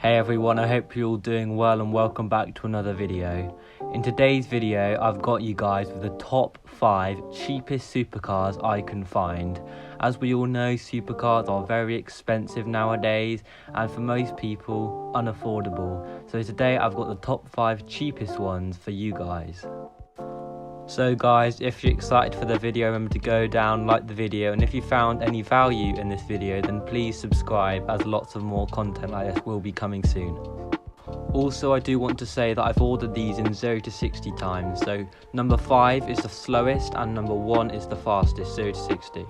Hey everyone, I hope you're all doing well and welcome back to another video. In today's video, I've got you guys with the top 5 cheapest supercars I can find. As we all know, supercars are very expensive nowadays and for most people, unaffordable. So today I've got the top 5 cheapest ones for you guys. So guys, if you're excited for the video, remember to go down, like the video, and if you found any value in this video, then please subscribe, as lots of more content like this will be coming soon. Also, I do want to say that I've ordered these in 0 to 60 times, so number 5 is the slowest and number 1 is the fastest, 0 to 60.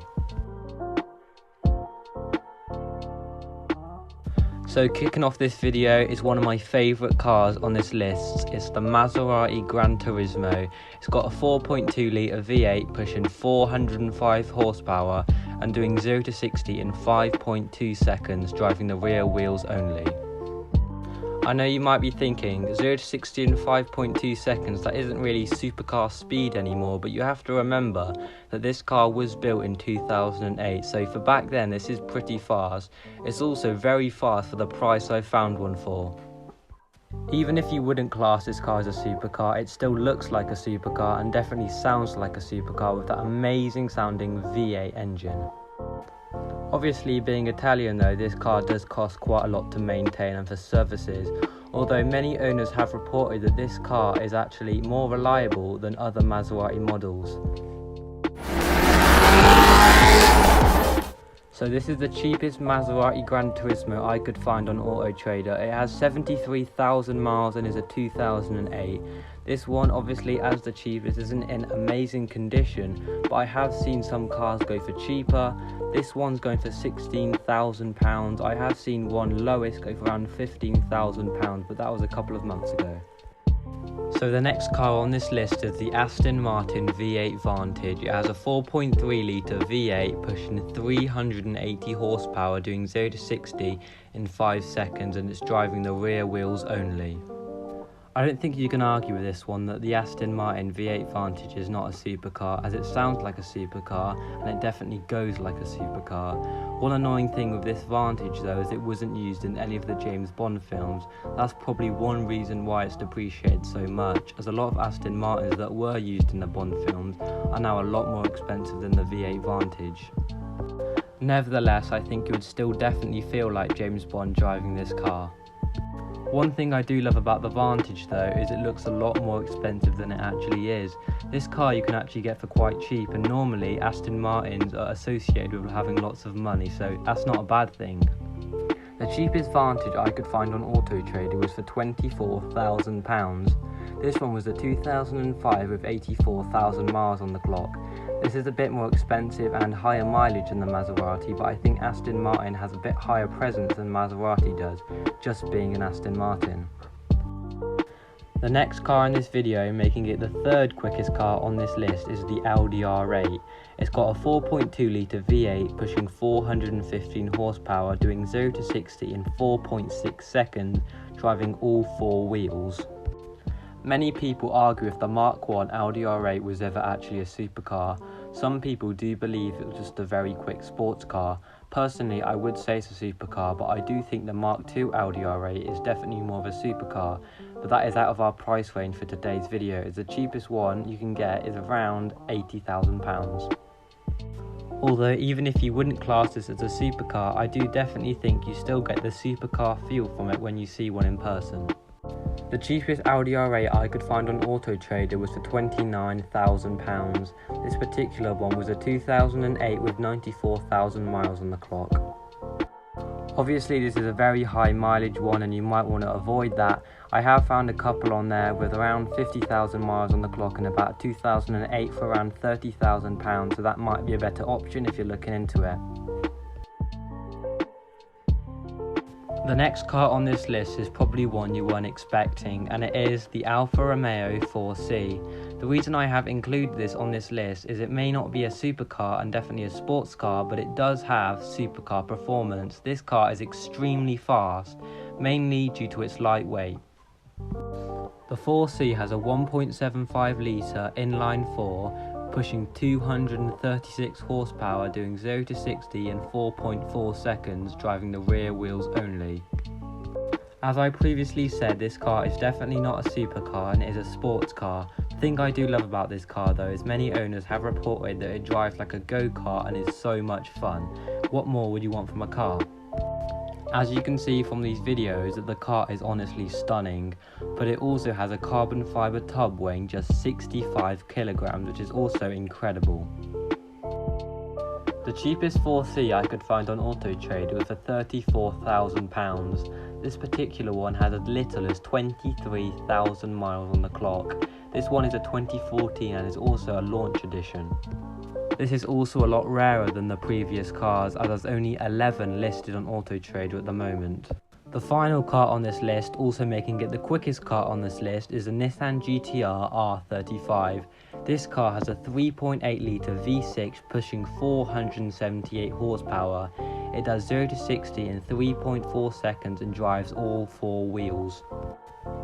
So kicking off this video is one of my favourite cars on this list. It's the Maserati Grandturismo. It's got a 4.2 litre V8 pushing 405 horsepower and doing 0 to 60 in 5.2 seconds, driving the rear wheels only. I know you might be thinking, 0 to 60 in 5.2 seconds, that isn't really supercar speed anymore, but you have to remember that this car was built in 2008, so for back then this is pretty fast. It's also very fast for the price I found one for. Even if you wouldn't class this car as a supercar, it still looks like a supercar and definitely sounds like a supercar with that amazing sounding V8 engine. Obviously, being Italian though, this car does cost quite a lot to maintain and for services, although many owners have reported that this car is actually more reliable than other Maserati models. So this is the cheapest Maserati Grandturismo I could find on Auto Trader. It has 73,000 miles and is a 2008. This one, obviously as the cheapest, isn't in amazing condition, but I have seen some cars go for cheaper. This one's going for £16,000. I have seen one lowest go for around £15,000, but that was a couple of months ago. So the next car on this list is the Aston Martin V8 Vantage. It has a 4.3 litre V8 pushing 380 horsepower, doing 0 to 60 in 5 seconds, and it's driving the rear wheels only. I don't think you can argue with this one that the Aston Martin V8 Vantage is not a supercar, as it sounds like a supercar and it definitely goes like a supercar. One annoying thing with this Vantage though is it wasn't used in any of the James Bond films. That's probably one reason why it's depreciated so much, as a lot of Aston Martins that were used in the Bond films are now a lot more expensive than the V8 Vantage. Nevertheless, I think you would still definitely feel like James Bond driving this car. One thing I do love about the Vantage though is it looks a lot more expensive than it actually is. This car you can actually get for quite cheap, and normally Aston Martins are associated with having lots of money, so that's not a bad thing. The cheapest Vantage I could find on Auto Trader was for £24,000. This one was a 2005 with 84,000 miles on the clock. This is a bit more expensive and higher mileage than the Maserati, but I think Aston Martin has a bit higher presence than Maserati does, just being an Aston Martin. The next car in this video, making it the third quickest car on this list, is the Audi R8. It's got a 4.2 litre V8 pushing 415 horsepower, doing 0 to 60 in 4.6 seconds, driving all 4 wheels. Many people argue if the Mark I Audi R8 was ever actually a supercar. Some people do believe it was just a very quick sports car. Personally, I would say it's a supercar, but I do think the Mark II Audi R8 is definitely more of a supercar. But that is out of our price range for today's video, as the cheapest one you can get is around £80,000. Although even if you wouldn't class this as a supercar, I do definitely think you still get the supercar feel from it when you see one in person. The cheapest Audi R8 I could find on Auto Trader was for £29,000. This particular one was a 2008 with 94,000 miles on the clock. Obviously this is a very high mileage one and you might want to avoid that. I have found a couple on there with around 50,000 miles on the clock and about 2008 for around £30,000, so that might be a better option if you're looking into it. The next car on this list is probably one you weren't expecting, and it is the Alfa Romeo 4C. The reason I have included this on this list is it may not be a supercar and definitely a sports car, but it does have supercar performance. This car is extremely fast, mainly due to its lightweight. The 4C has a 1.75 litre inline-4 pushing 236 horsepower, doing 0 to 60 in 4.4 seconds, driving the rear wheels only. As I previously said, this car is definitely not a supercar and it is a sports car. The thing I do love about this car though is many owners have reported that it drives like a go-kart and is so much fun. What more would you want from a car? As you can see from these videos, that the car is honestly stunning, but it also has a carbon fibre tub weighing just 65 kilograms, which is also incredible. The cheapest 4C I could find on Auto Trader was for £34,000. This particular one has as little as 23,000 miles on the clock. This one is a 2014 and is also a launch edition. This is also a lot rarer than the previous cars, as there's only 11 listed on Auto Trader at the moment. The final car on this list, also making it the quickest car on this list, is the Nissan GT-R R35. This car has a 3.8 litre V6 pushing 478 horsepower. It does 0 to 60 in 3.4 seconds and drives all four wheels.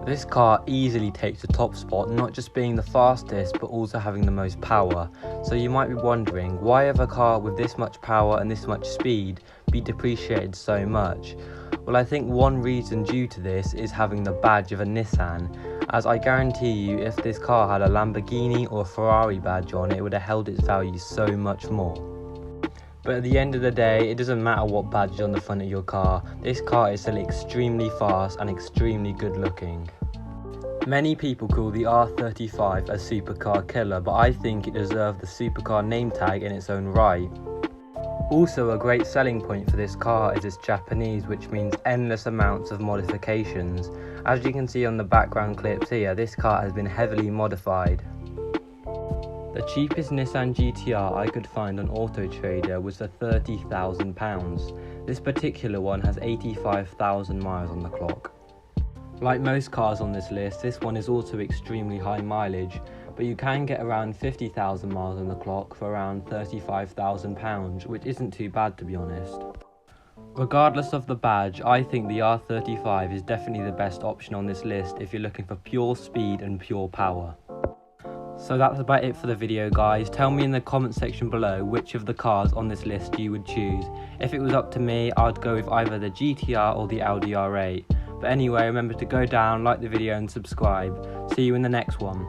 This car easily takes the top spot, not just being the fastest but also having the most power. So you might be wondering, why have a car with this much power and this much speed be depreciated so much? Well, I think one reason due to this is having the badge of a Nissan, as I guarantee you if this car had a Lamborghini or a Ferrari badge on it would have held its value so much more. But at the end of the day, it doesn't matter what badge is on the front of your car, this car is still extremely fast and extremely good looking. Many people call the R35 a supercar killer, but I think it deserved the supercar name tag in its own right. Also, a great selling point for this car is its Japanese, which means endless amounts of modifications. As you can see on the background clips here, this car has been heavily modified. The cheapest Nissan GT-R I could find on Auto Trader was for £30,000. This particular one has 85,000 miles on the clock. Like most cars on this list, this one is also extremely high mileage, but you can get around 50,000 miles on the clock for around £35,000, which isn't too bad to be honest. Regardless of the badge, I think the R35 is definitely the best option on this list if you're looking for pure speed and pure power. So that's about it for the video guys. Tell me in the comment section below which of the cars on this list you would choose. If it was up to me, I'd go with either the GT-R or the Audi R8. But anyway, remember to go down, like the video and subscribe. See you in the next one.